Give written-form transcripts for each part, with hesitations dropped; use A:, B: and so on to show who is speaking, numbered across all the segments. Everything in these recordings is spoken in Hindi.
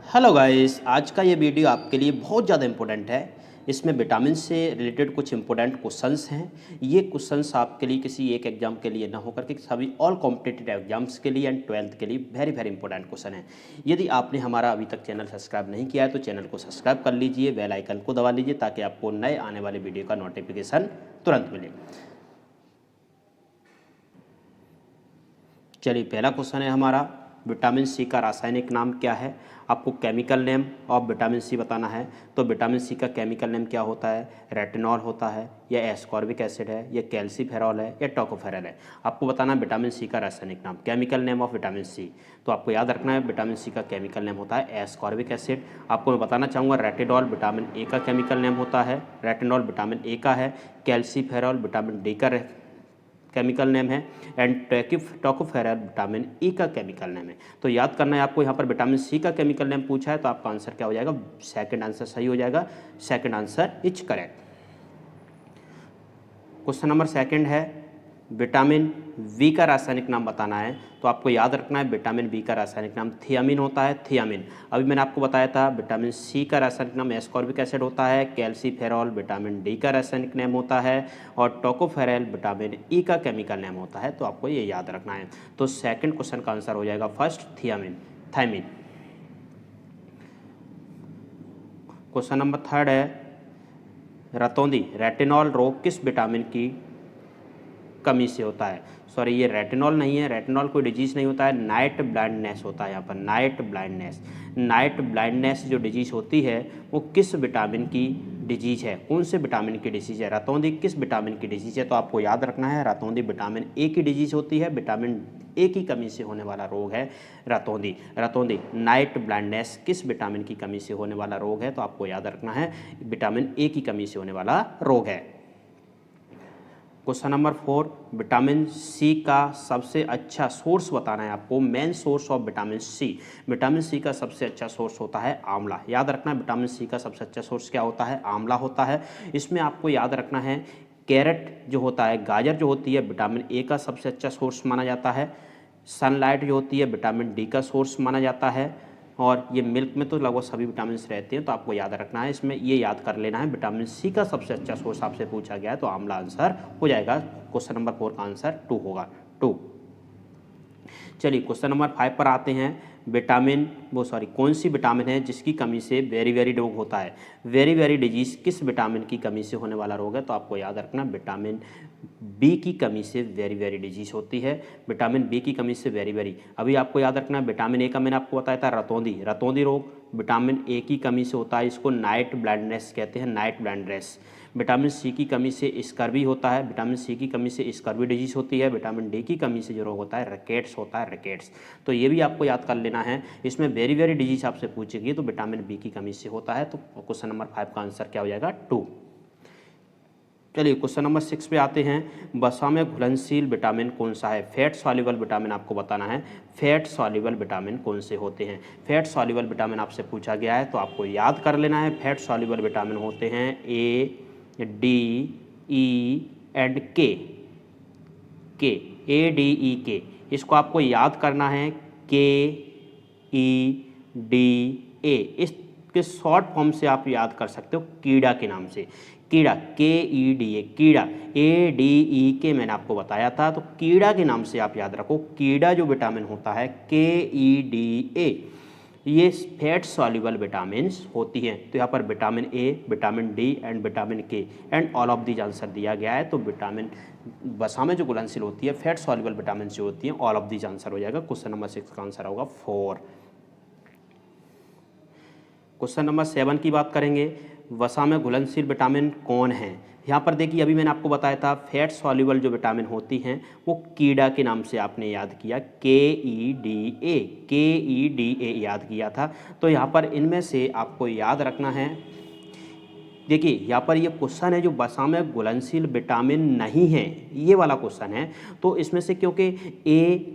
A: हेलो गाइस, आज का ये वीडियो आपके लिए बहुत ज़्यादा इम्पोर्टेंट है। इसमें विटामिन से रिलेटेड कुछ इम्पोर्टेंट क्वेश्चंस हैं। ये क्वेश्चंस आपके लिए किसी एक एग्जाम के लिए ना होकर के सभी ऑल कॉम्पिटिटिव एग्जाम्स के लिए एंड 12th के लिए वेरी वेरी इंपॉर्टेंट क्वेश्चन है। यदि आपने हमारा अभी तक चैनल सब्सक्राइब नहीं किया है तो चैनल को सब्सक्राइब कर लीजिए, बेल आइकन को दबा लीजिए ताकि आपको नए आने वाले वीडियो का नोटिफिकेशन तुरंत मिले। चलिए, पहला क्वेश्चन है हमारा, विटामिन सी का रासायनिक नाम क्या है। आपको chemical name of vitamin C बताना है। तो विटामिन सी का केमिकल नेम क्या होता है? रेटिनॉल होता है, या एस्कॉर्बिक एसिड है, या कैल्सीफेरॉल है, या टोकोफेरॉल है। आपको बताना है विटामिन सी का रासायनिक नाम, chemical name of vitamin C. तो आपको याद रखना है विटामिन सी का केमिकल नेम होता है एस्कॉर्बिक एसिड। आपको मैं बताना चाहूँगा रेटिनॉल विटामिन ए का केमिकल नेम होता है, रेटिनॉल विटामिन ए का है। कैल्सीफेरॉल विटामिन डी का केमिकल नेम है, एंड टोकोफेरॉल विटामिन ई का केमिकल नेम है। तो याद करना है आपको, यहाँ पर विटामिन सी का केमिकल नेम पूछा है तो आपका आंसर क्या हो जाएगा? सेकंड आंसर सही हो जाएगा। Second answer is correct. Question number second है, विटामिन वी का रासायनिक नाम बताना है। तो आपको याद रखना है विटामिन वी का रासायनिक नाम थियामिन होता है, थियामिन। अभी मैंने आपको बताया था विटामिन सी का रासायनिक नाम एस्कॉर्बिक एसिड होता है, कैल्सीफेरॉल विटामिन डी का रासायनिक नाम होता है, और टोकोफेरॉल विटामिन ई का केमिकल नाम होता है। तो आपको ये याद रखना है। तो सेकंड क्वेश्चन का आंसर हो जाएगा first, thiamine, thiamine. Question number third है, रतौंधी रेटिनॉल रोग किस विटामिन की कमी से होता है? सॉरी, ये रेटिनॉल नहीं है, रेटिनॉल कोई डिजीज़ नहीं होता है, नाइट ब्लाइंडनेस होता है यहाँ पर, नाइट ब्लाइंडनेस। नाइट ब्लाइंडनेस जो डिजीज़ होती है वो किस विटामिन की डिजीज़ है? कौन से विटामिन की डिजीज़ है? रतौंधी किस विटामिन की डिजीज़ है? तो आपको याद रखना है रतौंधी विटामिन ए की डिजीज़ होती है, विटामिन ए की कमी से होने वाला रोग है रतौंधी। रतौंधी नाइट ब्लाइंडनेस किस विटामिन की कमी से होने वाला रोग है? तो आपको याद रखना है विटामिन ए की कमी से होने वाला रोग है। क्वेश्चन नंबर 4, विटामिन सी का सबसे अच्छा सोर्स बताना है आपको, main source of vitamin C. Vitamin C का सबसे अच्छा सोर्स होता है आंवला। याद रखना है विटामिन सी का सबसे अच्छा सोर्स क्या होता है? आंवला होता है। इसमें आपको याद रखना है कैरेट जो होता है, गाजर जो होती है, विटामिन ए का सबसे अच्छा सोर्स माना जाता है। सनलाइट जो होती है विटामिन डी का सोर्स माना जाता है। और ये मिल्क में तो लगभग सभी विटामिन रहते हैं। तो आपको याद रखना है, इसमें ये याद कर लेना है विटामिन सी का सबसे अच्छा सोर्स आपसे पूछा गया है तो आंवला आंसर हो जाएगा। क्वेश्चन नंबर 4 का आंसर 2 होगा, 2। चलिए क्वेश्चन नंबर 5 पर आते हैं। कौन सी विटामिन है जिसकी कमी से वेरी वेरी रोग होता है? वेरी वेरी डिजीज किस विटामिन की कमी से होने वाला रोग है? तो आपको याद रखना विटामिन बी की कमी से वेरी वेरी डिजीज होती है। विटामिन बी की कमी से वेरी वेरी, अभी आपको याद रखना विटामिन ए का मैंने आपको बताया था रतौंधी रोग विटामिन ए की कमी से होता है, इसको नाइट ब्लाइंडनेस कहते हैं, नाइट ब्लाइंडनेस। विटामिन सी की कमी से स्कर्वी होता है, विटामिन सी की कमी से स्कर्वी डिजीज होती है। विटामिन डी की कमी से जो रोग होता है रिकेट्स होता है, रिकेट्स। तो ये भी आपको याद कर लेना है। इसमें वेरी वेरी डिजीज आपसे पूछेगी तो विटामिन बी की कमी से होता है। तो क्वेश्चन नंबर 5 का आंसर क्या हो जाएगा? 2। चलिए क्वेश्चन नंबर 6 पे आते हैं। वसा में घुलनशील विटामिन कौन सा है? फैट सॉल्युबल विटामिन आपको बताना है। फैट सॉल्युबल विटामिन कौन से होते हैं? फैट सॉल्युबल विटामिन आपसे पूछा गया है तो आपको याद कर लेना है। फैट सॉल्युबल विटामिन होते हैं ए, डी, ई एंड के। ए, डी, ई, के, इसको आपको याद करना है। के, ई, डी, ए, इसके शॉर्ट फॉर्म से आप याद कर सकते हो कीड़ा के नाम से। कीड़ा, के ई डी ए, कीड़ा। ए डी ई के मैंने आपको बताया था, तो कीड़ा के नाम से आप याद रखो। कीड़ा जो विटामिन होता है के ई डी ए, ये फैट सॉल्युबल विटामिन्स होती हैं। तो यहाँ पर vitamin A, vitamin D and vitamin K and all of these answer दिया गया है। तो विटामिन वसा में जो घुलनशील होती है फैट सॉल्युबल विटामिन जो होती हैं, ऑल ऑफ दीज आंसर हो जाएगा। क्वेश्चन नंबर 6 का आंसर होगा 4। क्वेश्चन नंबर 7 की बात करेंगे। वसा में घुलनशील विटामिन कौन है? यहाँ पर देखिए अभी मैंने आपको बताया था फैट सॉल्युबल जो विटामिन होती हैं वो कीड़ा के नाम से आपने याद किया, के ई डी ए, के ई डी ए याद किया था। तो यहाँ पर इनमें से आपको याद रखना है, देखिए यहाँ पर ये क्वेश्चन है जो वसा में घुलनशील विटामिन नहीं है, ये वाला क्वेश्चन है। तो इसमें से क्योंकि ए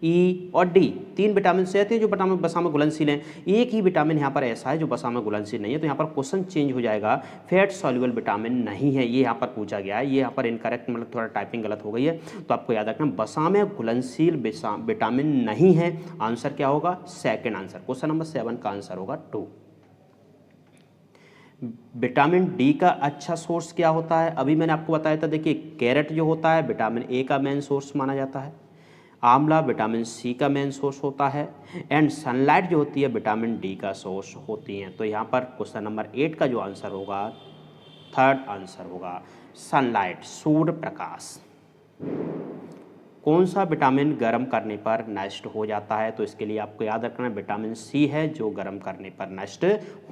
A: ई और डी, 3 विटामिन से आते हैं जो वसा में घुलनशील हैं। एक ही विटामिन यहाँ पर ऐसा है जो वसा में घुलनशील नहीं है, तो यहाँ पर क्वेश्चन चेंज हो जाएगा, फैट सॉल्युबल विटामिन नहीं है, ये यहाँ पर पूछा गया है। ये यहाँ पर इनकरेक्ट, मतलब थोड़ा टाइपिंग गलत हो गई है, तो आपको याद रखना वसा में घुलनशील विटामिन नहीं है। आंसर क्या होगा? सेकेंड आंसर, क्वेश्चन नंबर 7 का आंसर होगा 2। विटामिन डी का अच्छा सोर्स क्या होता है? अभी मैंने आपको बताया था, देखिए कैरेट जो होता है विटामिन ए का मेन सोर्स माना जाता है, आंवला विटामिन सी का मेन सोर्स होता है, एंड सनलाइट जो होती है विटामिन डी का सोर्स होती है। तो यहाँ पर क्वेश्चन नंबर 8 का जो आंसर होगा, थर्ड आंसर होगा सनलाइट, सूर्य प्रकाश। कौन सा विटामिन गर्म करने पर नष्ट हो जाता है? तो इसके लिए आपको याद रखना है विटामिन सी है जो गर्म करने पर नष्ट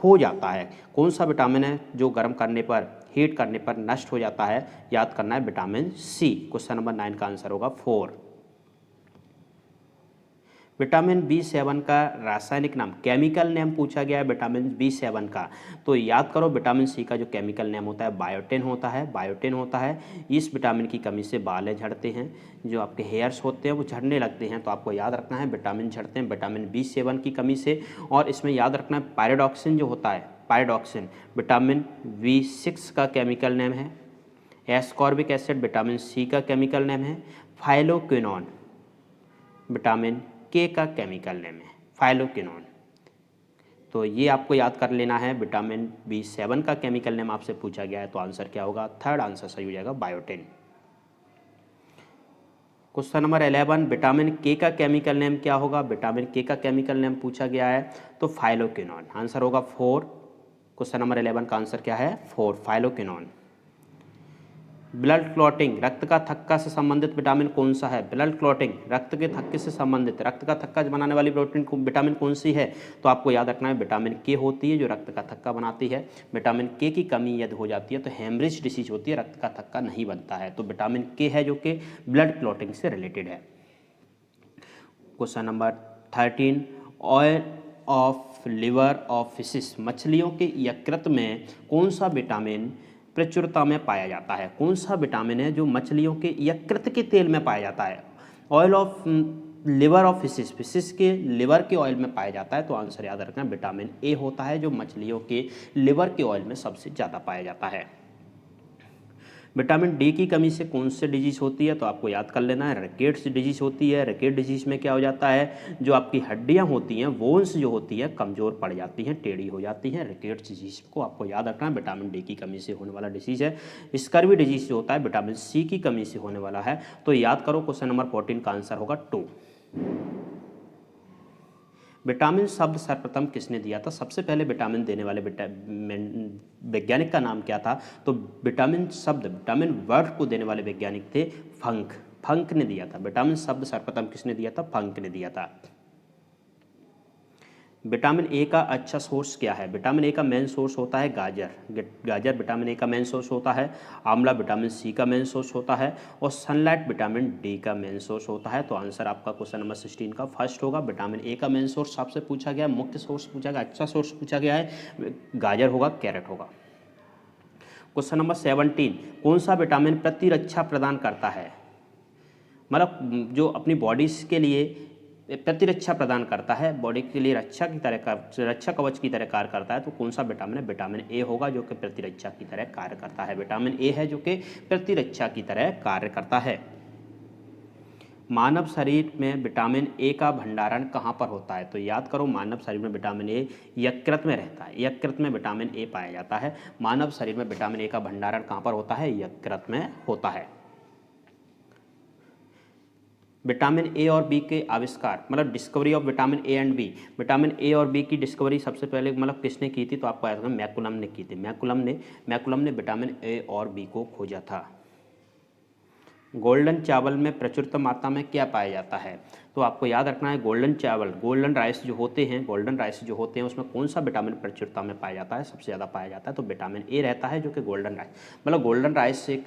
A: हो जाता है। कौन सा विटामिन है जो गर्म करने पर, हीट करने पर नष्ट हो जाता है? याद करना है विटामिन सी। क्वेश्चन नंबर 9 का आंसर होगा 4। विटामिन B7 का रासायनिक नाम, केमिकल नेम पूछा गया है विटामिन B7 का, तो याद करो विटामिन सी का जो केमिकल नेम होता है बायोटिन होता है, बायोटिन होता है। इस विटामिन की कमी से बाल झड़ते हैं, जो आपके हेयर्स होते हैं वो झड़ने लगते हैं, तो आपको याद रखना है विटामिन झड़ते हैं विटामिन B7 की कमी से। और इसमें याद रखना है पायरोडॉक्सिन जो होता है, पायरोडॉक्सिन विटामिन B6 का केमिकल नेम है, एस्कॉर्बिक एसिड विटामिन सी का केमिकल नेम है, फाइलोक्विनोन विटामिन के का केमिकल नेम है, फाइलोक्विनोन। तो ये आपको याद कर लेना है, विटामिन B7 का केमिकल नेम आपसे पूछा गया है, तो आंसर क्या होगा? थर्ड आंसर सही हो जाएगा, बायोटिन। क्वेश्चन नंबर 11, विटामिन के का केमिकल नेम क्या होगा? विटामिन के का केमिकल नेम पूछा गया है, तो फाइलोक्विनोन। आंसर होगा 4। क्वेश्चन नंबर 11 का आंसर क्या है? 4, फाइलोक्विनोन। ब्लड क्लॉटिंग, रक्त का थक्का से संबंधित विटामिन कौन सा है? ब्लड क्लॉटिंग, रक्त के थक्के से संबंधित, रक्त का थक्का बनाने वाली प्रोटीन को विटामिन कौन सी है? तो आपको याद रखना है विटामिन के होती है जो रक्त का थक्का बनाती है। विटामिन के की कमी यदि हो जाती है तो हेमरेज डिसीज होती है, रक्त का थक्का नहीं बनता है। तो विटामिन के है जो कि ब्लड क्लॉटिंग से रिलेटेड है। Question number 13, oil of liver of fishes, मछलियों के यकृत में कौन सा विटामिन प्रचुरता में पाया जाता है? कौन सा विटामिन है जो मछलियों के यकृत के तेल में पाया जाता है? Oil of liver of fishes, fishes के लिवर के ऑयल में पाया जाता है, तो आंसर याद रखना विटामिन ए होता है जो मछलियों के लिवर के ऑयल में सबसे ज़्यादा पाया जाता है। विटामिन डी की कमी से कौन सी डिजीज़ होती है? तो आपको याद कर लेना है रिकेट्स डिजीज़ होती है। रिकेट डिजीज़ में क्या हो जाता है, जो आपकी हड्डियां होती हैं, बोन्स जो होती हैं कमज़ोर पड़ जाती हैं, टेढ़ी हो जाती हैं। रिकेट्स डिजीज़ को आपको याद रखना है विटामिन डी की कमी से होने वाला डिजीज़ है। स्कर्वी डिजीज़ जो होता है विटामिन सी की कमी से होने वाला है, तो याद करो क्वेश्चन नंबर 14 का आंसर होगा 2। विटामिन शब्द सर्वप्रथम किसने दिया था? सबसे पहले विटामिन देने वाले वैज्ञानिक का नाम क्या था? तो विटामिन शब्द, विटामिन वर्ड को देने वाले वैज्ञानिक थे फंक, फंक ने दिया था। विटामिन शब्द सर्वप्रथम किसने दिया था? फंक ने दिया था। विटामिन ए का अच्छा सोर्स क्या है? विटामिन ए का मेन सोर्स होता है गाजर, गाजर विटामिन ए का मेन सोर्स होता है, आंवला विटामिन सी का मेन सोर्स होता है, और सनलाइट विटामिन डी का मेन सोर्स होता है। तो आंसर आपका क्वेश्चन नंबर 16 का फर्स्ट होगा। विटामिन ए का मेन सोर्स आपसे पूछा गया, मुख्य सोर्स पूछा गया, अच्छा सोर्स पूछा गया है, गाजर होगा, कैरेट होगा। क्वेश्चन नंबर 17, कौन सा विटामिन प्रतिरक्षा प्रदान करता है? मतलब जो अपनी बॉडीज के लिए प्रतिरक्षा प्रदान करता है, बॉडी के लिए रक्षा की तरह, रक्षा कवच की तरह कार्य करता है, तो कौन सा विटामिन है? विटामिन ए होगा जो कि प्रतिरक्षा की तरह कार्य करता है। विटामिन ए है जो कि प्रतिरक्षा की तरह कार्य करता है। मानव शरीर में विटामिन ए का भंडारण कहाँ पर होता है? तो याद करो मानव शरीर में विटामिन ए यकृत में रहता है, यकृत में विटामिन ए पाया जाता है। मानव शरीर में विटामिन ए का भंडारण कहाँ पर होता है? यकृत में होता है। विटामिन ए और बी के आविष्कार, मतलब discovery of vitamin A and B, vitamin A और बी की डिस्कवरी सबसे पहले मतलब किसने की थी? तो आपको याद रखना मैकुलम ने की थी। मैकुलम ने विटामिन ए और बी को खोजा था। गोल्डन चावल में प्रचुर मात्रा में क्या पाया जाता है? तो आपको याद रखना है गोल्डन चावल, गोल्डन राइस जो होते हैं, गोल्डन राइस जो होते हैं उसमें कौन सा विटामिन प्रचुरता में पाया जाता है? सबसे ज़्यादा पाया जाता है, तो विटामिन ए रहता है जो कि गोल्डन राइस, मतलब गोल्डन राइस एक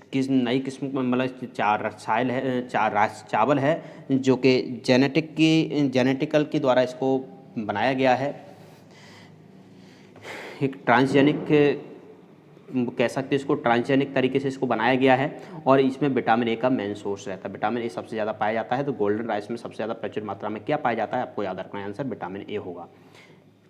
A: किस नई किस्म का, मतलब चावल है जो कि जेनेटिकल के द्वारा इसको बनाया गया है। एक ट्रांसजेनिक कह सकते हैं इसको ट्रांसजेनिक तरीके से इसको बनाया गया है और इसमें विटामिन ए का मेन सोर्स रहता है। विटामिन ए सबसे ज़्यादा पाया जाता है, तो गोल्डन राइस में सबसे ज़्यादा प्रचुर मात्रा में क्या पाया जाता है, आपको याद रखना है आंसर विटामिन ए होगा।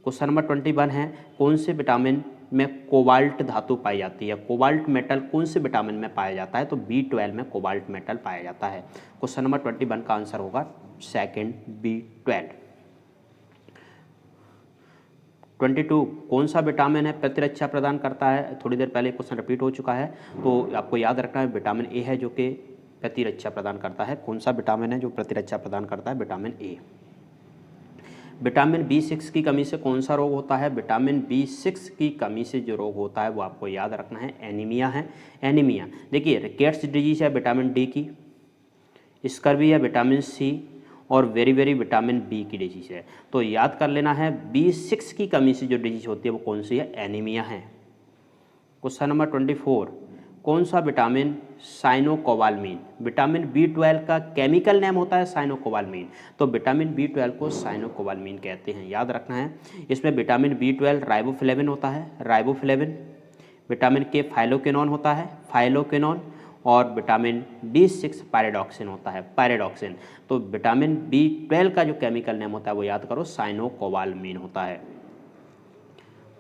A: क्वेश्चन नंबर 21 है, कौन से विटामिन में कोबाल्ट धातु पाई जाती है? कोबाल्ट मेटल कौन से विटामिन में पाया जाता है? तो B12 में कोबाल्ट मेटल पाया जाता है। क्वेश्चन नंबर 21 का आंसर होगा सेकंड B12। 22 कौन सा विटामिन है प्रतिरक्षा प्रदान करता है? थोड़ी देर पहले क्वेश्चन रिपीट हो चुका है, तो आपको याद रखना है विटामिन ए है जो कि प्रतिरक्षा प्रदान करता है। कौन सा विटामिन है जो प्रतिरक्षा प्रदान करता है? Vitamin A. विटामिन B6 की कमी से कौन सा रोग होता है? विटामिन B6 की कमी से जो रोग होता है वो आपको याद रखना है एनीमिया है। एनीमिया देखिए रिकेट्स डिजीज है विटामिन डी की, स्कर्वी है विटामिन सी और वेरी विटामिन बी की डिजीज है। तो याद कर लेना है B6 की कमी से जो डिजीज होती है वो कौन सी है? एनीमिया है। क्वेश्चन नंबर 24 कौन सा विटामिन साइनोकोबाल्मीन? विटामिन B12 का केमिकल नेम होता है साइनोकोबाल्मीन, तो विटामिन B12 को साइनोकोबाल्मीन कहते हैं, याद रखना है। इसमें विटामिन B12 राइबोफ्लेविन होता है, राइबोफ्लेविन। विटामिन के फाइलोक्विनोन होता है, फाइलोक्विनोन। और विटामिन B6 पायरिडॉक्सिन होता है, पायरिडॉक्सिन। तो विटामिन B12 का जो केमिकल नेम होता है वो याद करो साइनोकोबाल्मीन होता है।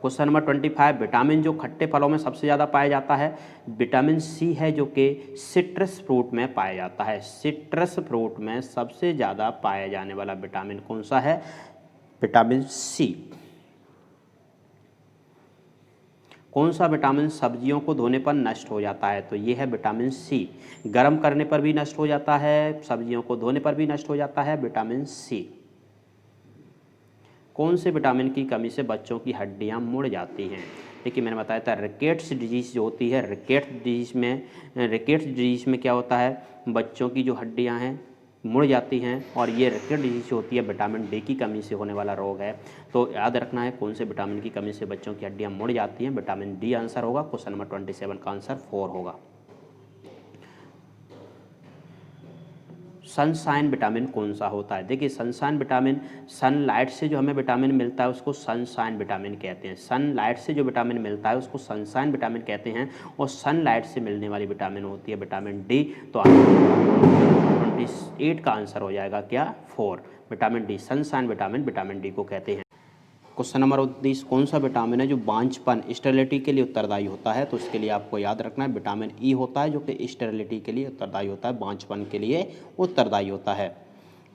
A: क्वेश्चन नंबर 25 विटामिन जो खट्टे फलों में सबसे ज़्यादा पाया जाता है विटामिन सी है जो कि सिट्रस फ्रूट में पाया जाता है। सिट्रस फ्रूट में सबसे ज़्यादा पाया जाने वाला विटामिन कौन सा है? Vitamin C. कौन सा विटामिन सब्जियों को धोने पर नष्ट हो जाता है? तो ये है विटामिन सी। गर्म करने पर भी नष्ट हो जाता है, सब्जियों को धोने पर भी नष्ट हो जाता है, विटामिन सी। कौन से विटामिन की कमी से बच्चों की हड्डियां मुड़ जाती हैं? देखिए मैंने बताया था रिकेट्स डिजीज जो होती है, रिकेट्स डिजीज में क्या होता है, बच्चों की जो हड्डियां हैं मुड़ जाती हैं और ये रिकेट डिजीज होती है विटामिन डी की कमी से होने वाला रोग है। तो याद रखना है कौन से विटामिन की कमी से बच्चों की हड्डियां मुड़ जाती हैं, विटामिन डी आंसर होगा। क्वेश्चन नंबर 27 का आंसर 4 होगा। सनशाइन विटामिन कौन सा होता है? देखिए सनशाइन विटामिन, सनलाइट से जो हमें विटामिन मिलता है उसको सनशाइन विटामिन कहते हैं। सनलाइट से जो विटामिन मिलता है उसको सनशाइन विटामिन कहते हैं और सनलाइट से मिलने वाली विटामिन होती है विटामिन डी। तो 28 का आंसर हो जाएगा क्या? 4। Vitamin D, sunshine vitamin vitamin D को कहते हैं। क्वेश्चन नंबर 29 कौन सा विटामिन है जो बांझपन स्टेरिलिटी के लिए उत्तरदायी होता है? तो इसके लिए आपको याद रखना है विटामिन ई होता है जो कि स्टेरिलिटी के लिए उत्तरदायी होता है, बांझपन के लिए उत्तरदायी होता है।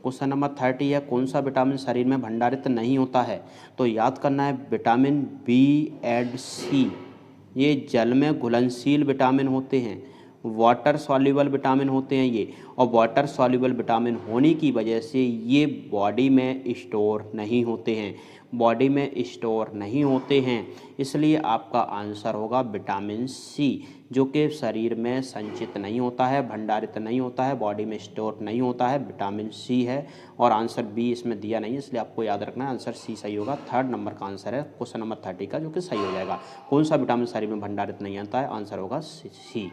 A: क्वेश्चन नंबर 30 है कौन सा विटामिन शरीर में भंडारित नहीं होता है? तो याद करना है विटामिन बी एंड सी, ये जल में घुलनशील विटामिन होते हैं, वाटर सॉल्युबल विटामिन होते हैं ये, और वाटर सॉल्युबल विटामिन होने की वजह से ये बॉडी में स्टोर नहीं होते हैं, बॉडी में स्टोर नहीं होते हैं। इसलिए आपका आंसर होगा विटामिन सी जो कि शरीर में संचित नहीं होता है, भंडारित नहीं होता है, बॉडी में स्टोर नहीं होता है, विटामिन सी है। और आंसर बी इसमें दिया नहीं है, इसलिए आपको याद रखना है आंसर सी सही होगा। 3rd नंबर का आंसर है क्वेश्चन नंबर 30 का जो कि सही हो जाएगा। कौन सा विटामिन शरीर में भंडारित नहीं होता है? आंसर होगा सी।